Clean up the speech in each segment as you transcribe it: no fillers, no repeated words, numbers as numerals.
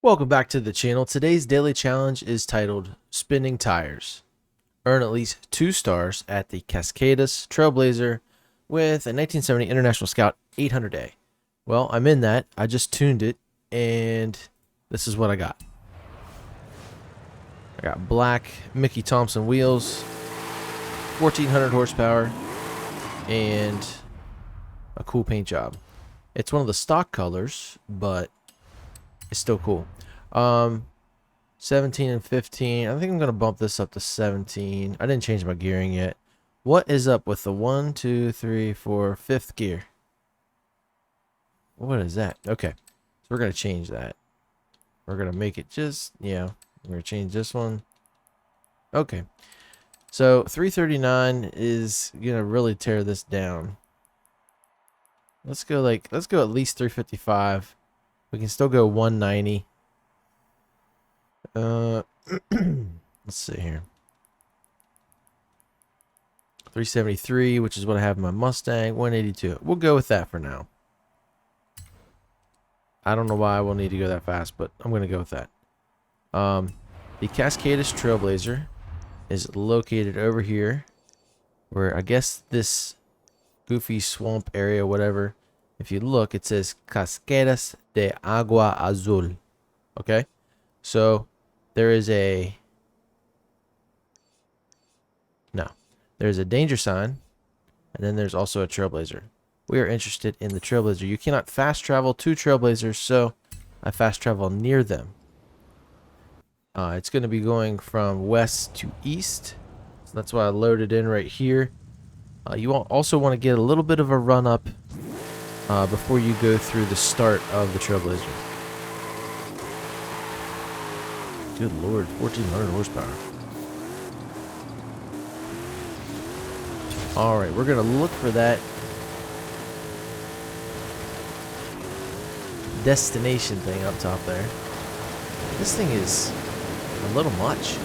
Welcome back to the channel. Today's daily challenge is titled Spinning Tires. Earn at least 2 stars at the Cascadas Trailblazer with a 1970 International Scout 800A. Well, I'm in that. I just tuned it, and this is what I got. I got black Mickey Thompson wheels, 1400 horsepower, and a cool paint job. It's one of the stock colors, but it's still cool. 17 and 15. I think I'm gonna bump this up to 17. I didn't change my gearing yet. What is up with the 1, 2, 3, 4, 5th gear? What is that? Okay, so we're gonna change that. We're gonna make it just, we're gonna change this one. Okay, so 339 is gonna really tear this down. Let's go at least 355. We can still go 190. Let's see here. 373, which is what I have in my Mustang. 182. We'll go with that for now. I don't know why I will need to go that fast, but I'm going to go with that. The Cascadas Trailblazer is located over here, where I guess this goofy swamp area, whatever. If you look, it says Cascadas de Agua Azul. Okay, so there's a danger sign, and then there's also a Trailblazer. We are interested in the Trailblazer. You cannot fast travel to Trailblazers, so I fast travel near them. It's going to be going from west to east, so that's why I loaded in right here. You also want to get a little bit of a run up before you go through the start of the Trailblazer. Good lord, 1400 horsepower. Alright, we're going to look for that destination thing up top there. This thing is a little much.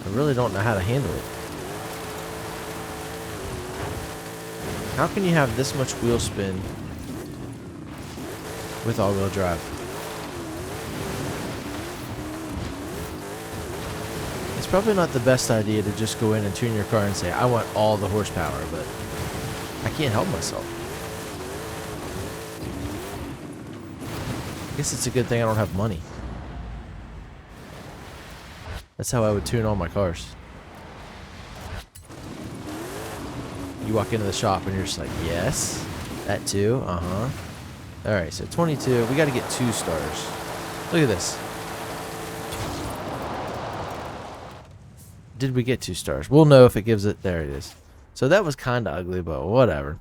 I really don't know how to handle it. How can you have this much wheel spin with all-wheel drive? It's probably not the best idea to just go in and tune your car and say, I want all the horsepower, but I can't help myself. I guess it's a good thing I don't have money. That's how I would tune all my cars. You walk into the shop and you're just like, yes, that too, Alright, so 22, we got to get 2 stars. Look at this. Did we get 2 stars? We'll know if it gives it, there it is. So that was kind of ugly, but whatever.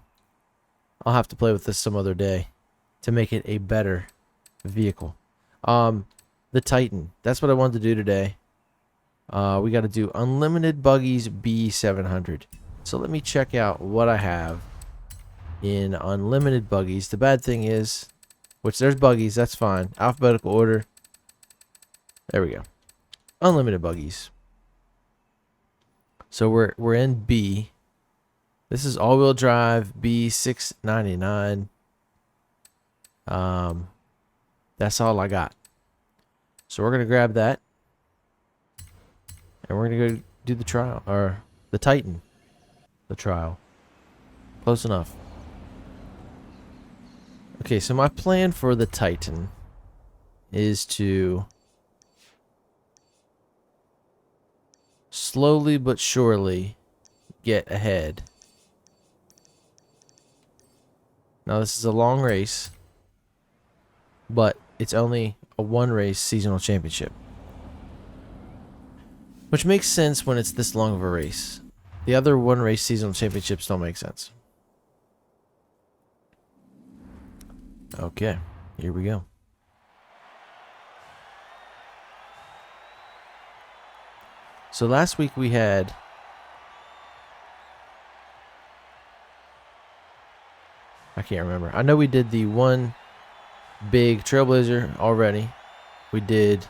I'll have to play with this some other day to make it a better vehicle. The Titan, that's what I wanted to do today. We got to do Unlimited Buggies B700. So let me check out what I have in Unlimited Buggies. The bad thing is, which there's buggies, that's fine. Alphabetical order. There we go. Unlimited Buggies. So we're in B. This is all-wheel drive B699. That's all I got. So we're gonna grab that, and we're gonna go do the trial, or the Titan. The trial. Close enough. Okay, so my plan for the Titan is to slowly but surely get ahead. Now this is a long race, but it's only a 1-race seasonal championship, which makes sense when it's this long of a race. The other 1-race seasonal championships don't make sense. Okay, here we go. So last week we had I can't remember. I know we did the one big Trailblazer already. We did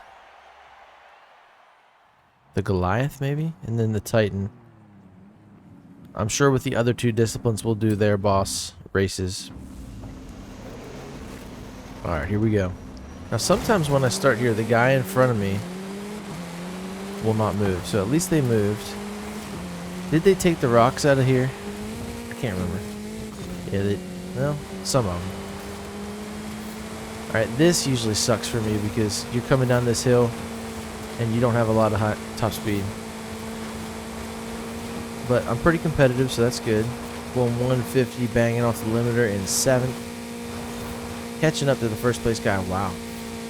the Goliath maybe, and then the Titan. I'm sure with the other 2 disciplines we'll do their boss races. Alright, here we go. Now sometimes when I start here, the guy in front of me will not move. So at least they moved. Did they take the rocks out of here? I can't remember. Yeah, well, some of them. Alright, this usually sucks for me because you're coming down this hill and you don't have a lot of top speed. But I'm pretty competitive, so that's good. Going 150, banging off the limiter in 7th. Catching up to the first place guy. Wow.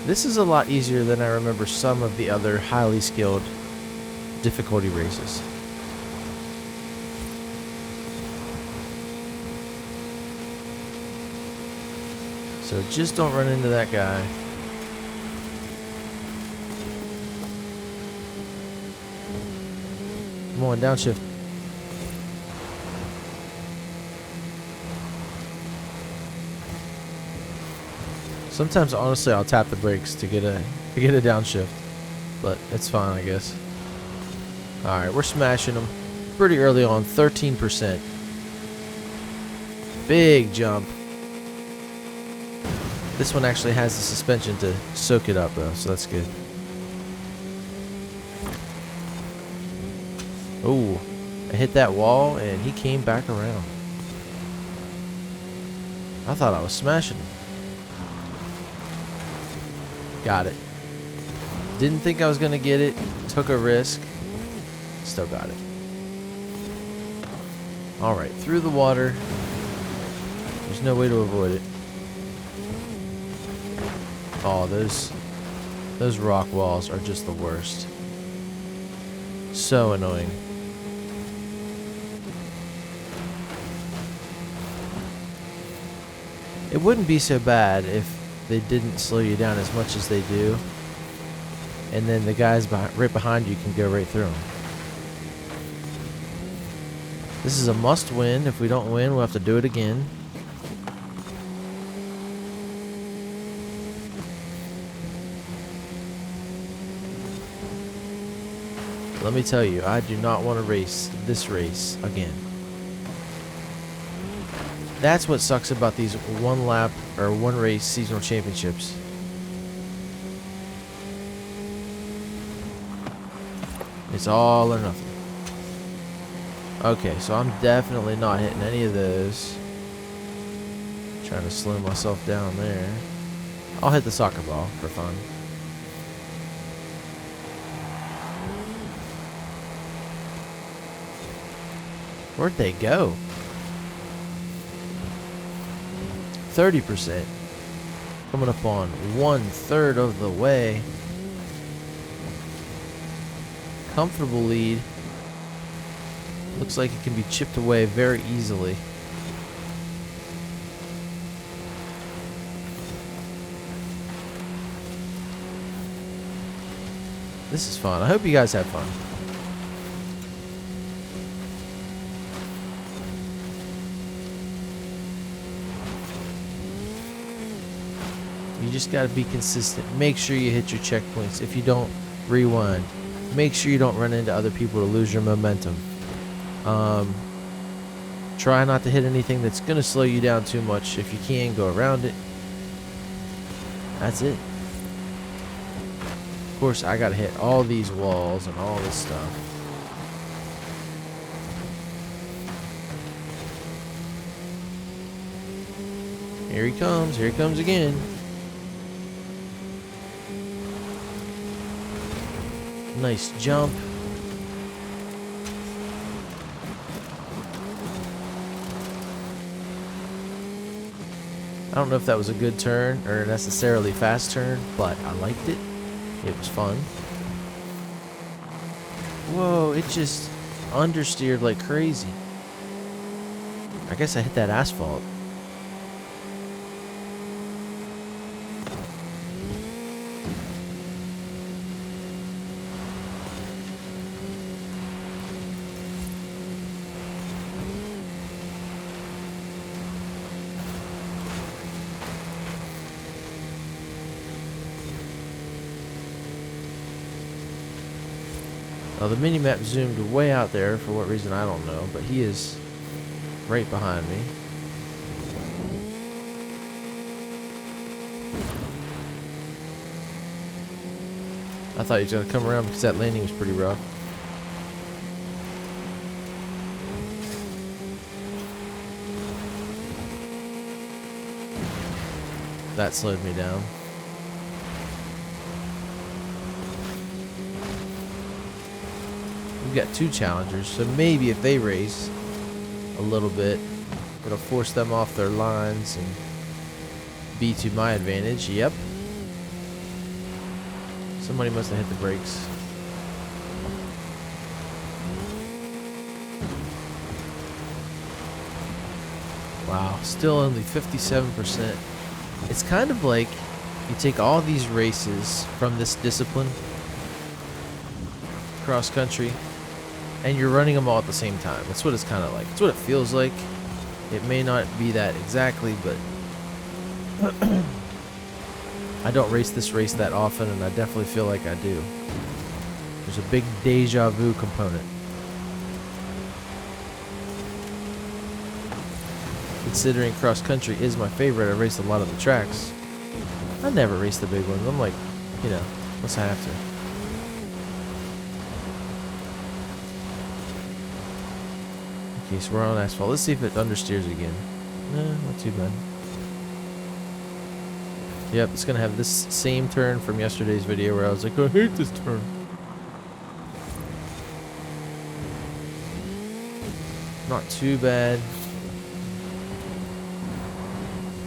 This is a lot easier than I remember some of the other highly skilled difficulty races. So just don't run into that guy. Come on, downshift. Sometimes, honestly, I'll tap the brakes to get a downshift, but it's fine, I guess. All right, we're smashing them pretty early on, 13%. Big jump. This one actually has the suspension to soak it up, though, so that's good. Oh, I hit that wall, and he came back around. I thought I was smashing him. Got it. Didn't think I was going to get it. Took a risk. Still got it. Alright, through the water. There's no way to avoid it. Oh, those rock walls are just the worst. So annoying. It wouldn't be so bad if they didn't slow you down as much as they do, and then the guys right behind you can go right through them. This is a must win. If we don't win, we'll have to do it again. Let me tell you, I do not want to race this race again. That's what sucks about these one lap or one race seasonal championships. It's all or nothing. Okay, so I'm definitely not hitting any of those. Trying to slow myself down there. I'll hit the soccer ball for fun. Where'd they go? 30%. Coming up on 1/3 of the way. Comfortable lead. Looks like it can be chipped away very easily. This is fun. I hope you guys have fun. You just got to be consistent. Make sure you hit your checkpoints. If you don't, rewind. Make sure you don't run into other people to lose your momentum. Try not to hit anything that's going to slow you down too much. If you can, go around it. That's it. Of course, I got to hit all these walls and all this stuff. Here he comes. Here he comes again. Nice jump. I don't know if that was a good turn or necessarily fast turn, but I liked it. It was fun. Whoa, it just understeered like crazy. I guess I hit that asphalt. Now the mini-map zoomed way out there for what reason I don't know, but he is right behind me. I thought he was going to come around because that landing was pretty rough. That slowed me down. We've got 2 challengers, so maybe if they race a little bit, it'll force them off their lines and be to my advantage. Yep. Somebody must have hit the brakes. Wow, still only 57%. It's kind of like you take all these races from this discipline, cross country, and you're running them all at the same time. That's what it's kind of like. It's what it feels like. It may not be that exactly, but I don't race this race that often, and I definitely feel like I do. There's a big deja vu component. Considering cross country is my favorite, I raced a lot of the tracks. I never race the big ones. I'm like, you know, unless I have to. Okay, so we're on asphalt. Let's see if it understeers again. No, not too bad. Yep, it's gonna have this same turn from yesterday's video where I was like, I hate this turn. Not too bad.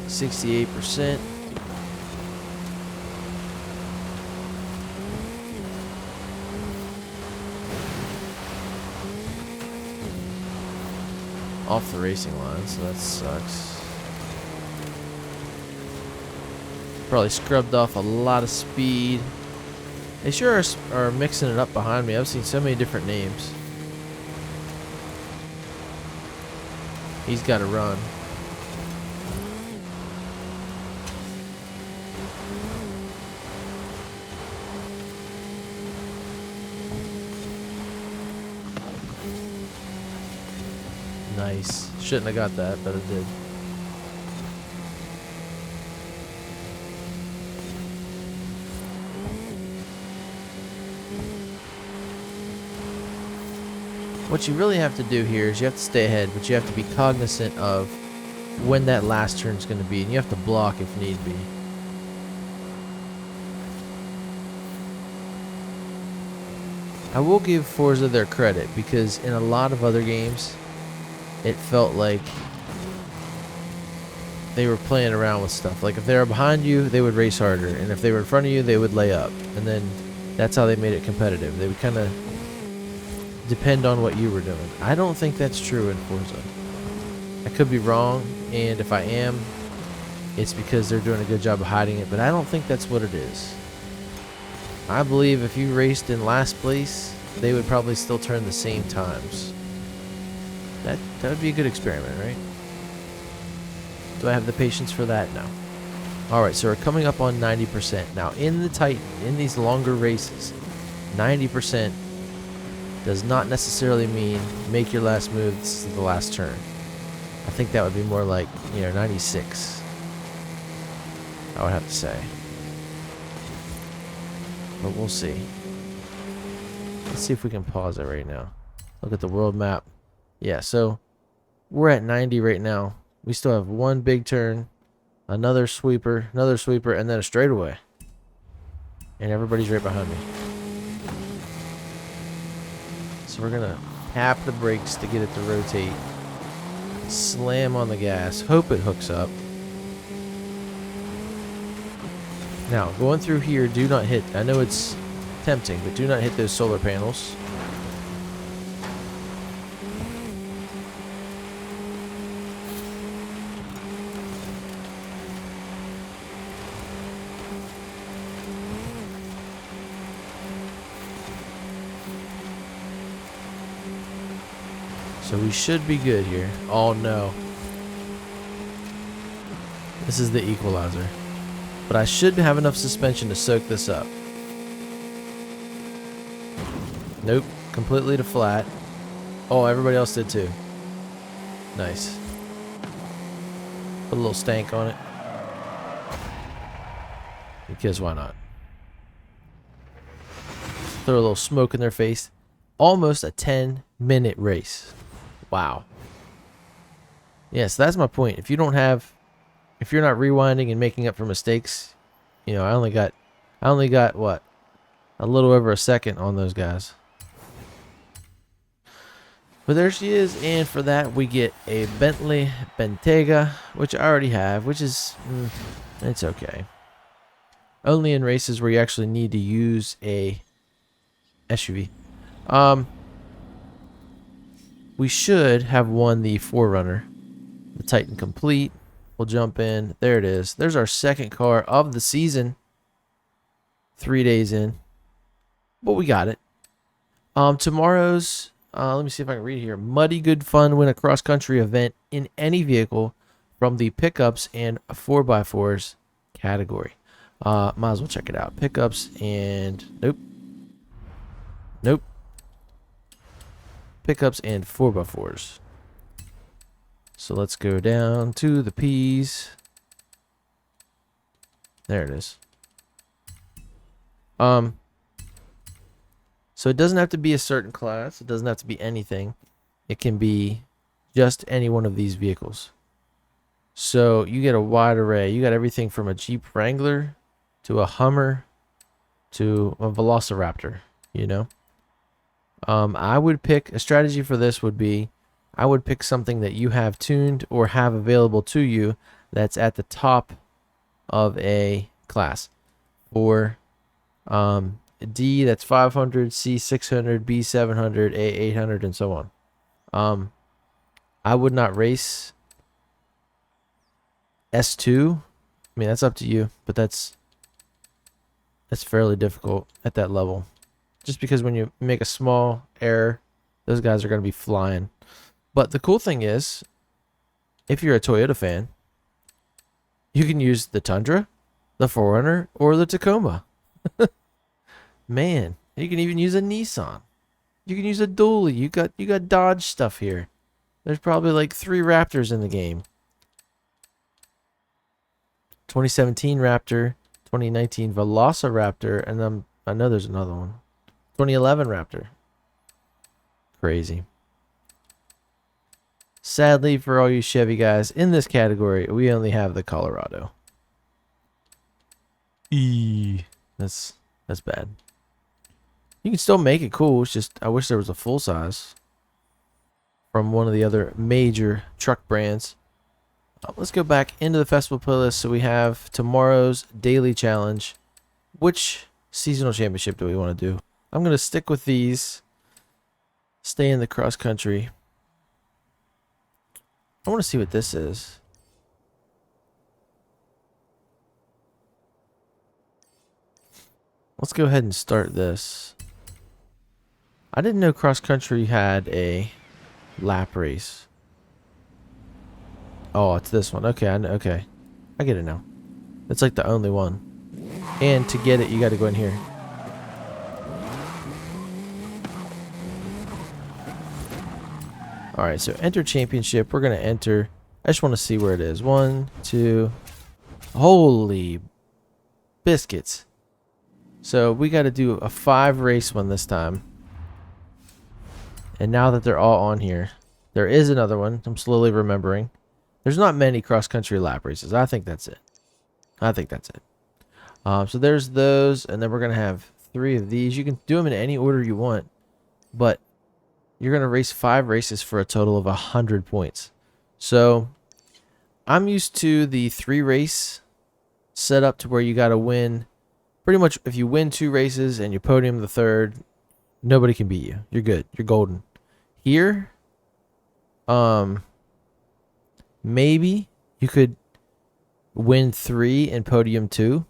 68%. Off the racing line, so that sucks. Probably scrubbed off a lot of speed. They sure are mixing it up behind me. I've seen so many different names. He's got to run. Nice. Shouldn't have got that, but it did. What you really have to do here is you have to stay ahead, but you have to be cognizant of when that last turn is going to be, and you have to block if need be. I will give Forza their credit, because in a lot of other games, it felt like they were playing around with stuff. Like if they were behind you, they would race harder, and if they were in front of you, they would lay up, and then that's how they made it competitive. They would kind of depend on what you were doing. I don't think that's true in Forza. I could be wrong, and if I am, it's because they're doing a good job of hiding it, but I don't think that's what it is. I believe if you raced in last place, they would probably still turn the same times. That would be a good experiment, right? Do I have the patience for that? No. Alright, so we're coming up on 90%. Now, in the Titan, in these longer races, 90% does not necessarily mean make your last move, this is the last turn. I think that would be more like, 96. I would have to say. But we'll see. Let's see if we can pause it right now. Look at the world map. Yeah, so we're at 90 right now. We still have one big turn, another sweeper, and then a straightaway. And everybody's right behind me. So we're going to tap the brakes to get it to rotate. Slam on the gas. Hope it hooks up. Now, going through here, do not hit. I know it's tempting, but do not hit those solar panels. So we should be good here. Oh no. This is the equalizer. But I should have enough suspension to soak this up. Nope. Completely to flat. Oh, everybody else did too. Nice. Put a little stank on it. Because why not? throw a little smoke in their face. Almost a 10-minute race. Wow. Yeah, so that's my point. If you're not rewinding and making up for mistakes, you know, I only got what? A little over a second on those guys. But there she is, and for that we get a Bentley Bentayga, which I already have, which is, it's okay. Only in races where you actually need to use a SUV. We should have won the Forerunner, the Titan Complete. We'll jump in. There it is. There's our second car of the season. 3 days in, but we got it. Tomorrow's, let me see if I can read here. Muddy Good Fun win a cross-country event in any vehicle from the pickups and 4x4s category. Might as well check it out. Pickups and nope. Pickups and 4x4s. So let's go down to the P's. There it is. So it doesn't have to be a certain class. It doesn't have to be anything. It can be just any one of these vehicles. So you get a wide array. You got everything from a Jeep Wrangler to a Hummer to a Velociraptor, you know. I would pick a strategy for this would be I would pick something that you have tuned or have available to you that's at the top of a class. For D, that's 500, C 600, B 700, A 800, and so on. I would not race S2. I mean, that's up to you, but that's fairly difficult at that level. Just because when you make a small error, those guys are going to be flying. But the cool thing is, if you're a Toyota fan, you can use the Tundra, the 4Runner, or the Tacoma. Man, you can even use a Nissan. You can use a dually. You got Dodge stuff here. There's probably like 3 Raptors in the game. 2017 Raptor, 2019 Velociraptor, and I know there's another one. 2011 Raptor. Crazy. Sadly for all you Chevy guys, in this category, we only have the Colorado. That's bad. You can still make it cool. It's just I wish there was a full size from one of the other major truck brands. Let's go back into the festival playlist. So we have tomorrow's daily challenge. Which seasonal championship do we want to do? I'm going to stick with these. Stay in the cross country. I want to see what this is. Let's go ahead and start this. I didn't know cross country had a lap race. Oh, it's this one. Okay, okay. I get it now. It's like the only one. And to get it, you got to go in here. Alright, so enter championship. We're going to enter. I just want to see where it is. 1, 2. Holy biscuits. So we got to do a 5 race one this time. And now that they're all on here, there is another one. I'm slowly remembering. There's not many cross-country lap races. I think that's it. So there's those, and then we're going to have 3 of these. You can do them in any order you want, but you're going to race 5 races for a total of 100 points. So I'm used to the 3 race setup to where you got to win. Pretty much if you win 2 races and you podium the 3rd, nobody can beat you. You're good. You're golden. Here, maybe you could win 3 and podium 2.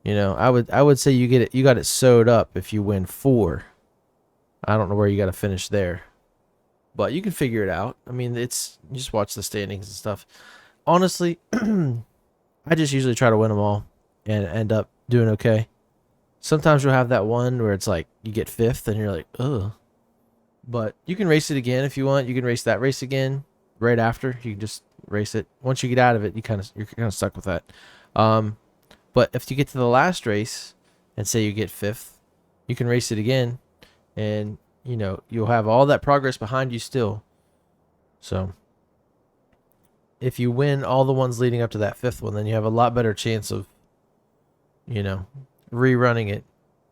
You know, I would say you got it sewed up if you win 4. I don't know where you got to finish there, but you can figure it out. I mean, you just watch the standings and stuff. Honestly, I just usually try to win them all and end up doing okay. Sometimes you'll have that one where it's like you get 5th and you're like, ugh. But you can race it again if you want. You can race that race again right after. You can just race it. Once you get out of it, you're kind of stuck with that. But if you get to the last race and say you get 5th, you can race it again, and you know you'll have all that progress behind you still. So if you win all the ones leading up to that fifth one, then you have a lot better chance of, you know, rerunning it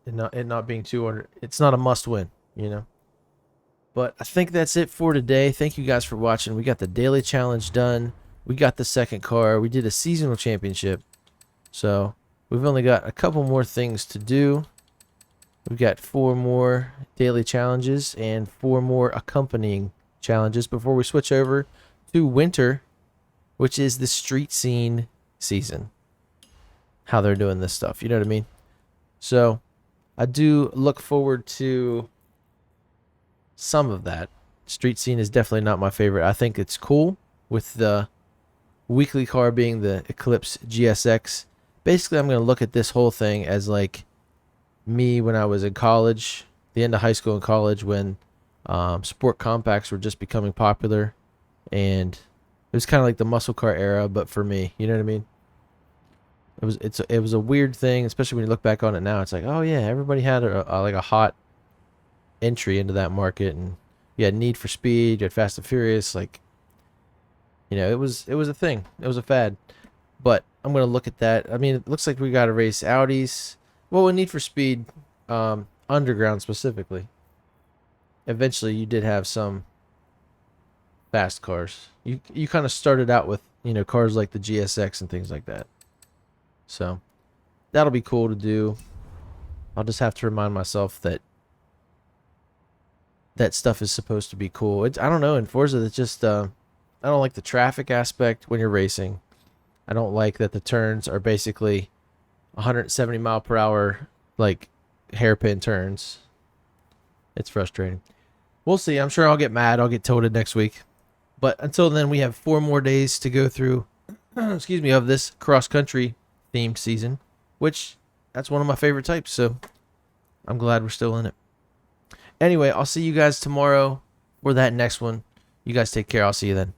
and not being 200. It's not a must win, you know. But I think that's it for today. Thank you guys for watching. We got the daily challenge done. We got the second car. We did a seasonal championship. So we've only got a couple more things to do. We've got 4 more daily challenges and 4 more accompanying challenges before we switch over to winter, which is the street scene season. How they're doing this stuff, you know what I mean? So I do look forward to some of that. Street scene is definitely not my favorite. I think it's cool with the weekly car being the Eclipse GSX. Basically, I'm going to look at this whole thing as like me when I was in college, the end of high school and college, when sport compacts were just becoming popular, and it was kind of like the muscle car era, but for me, you know what I mean? It was a weird thing, especially when you look back on it now. It's like, oh yeah, everybody had like a hot entry into that market, and you had Need for Speed, you had Fast and Furious, like, you know, it was a thing, it was a fad. But I'm gonna look at that. I mean, it looks like we got to race Audis. Well, we Need for Speed Underground specifically. Eventually, you did have some fast cars. You kind of started out with, you know, cars like the GSX and things like that. So that'll be cool to do. I'll just have to remind myself that that stuff is supposed to be cool. I don't know, in Forza, it's just I don't like the traffic aspect when you're racing. I don't like that the turns are basically 170 mile per hour, like hairpin turns. It's frustrating. We'll see. I'm sure I'll get mad. I'll get toted next week. But until then, we have 4 more days to go through, excuse me, of this cross-country themed season, which that's one of my favorite types. So I'm glad we're still in it. Anyway, I'll see you guys tomorrow for that next one. You guys take care. I'll see you then.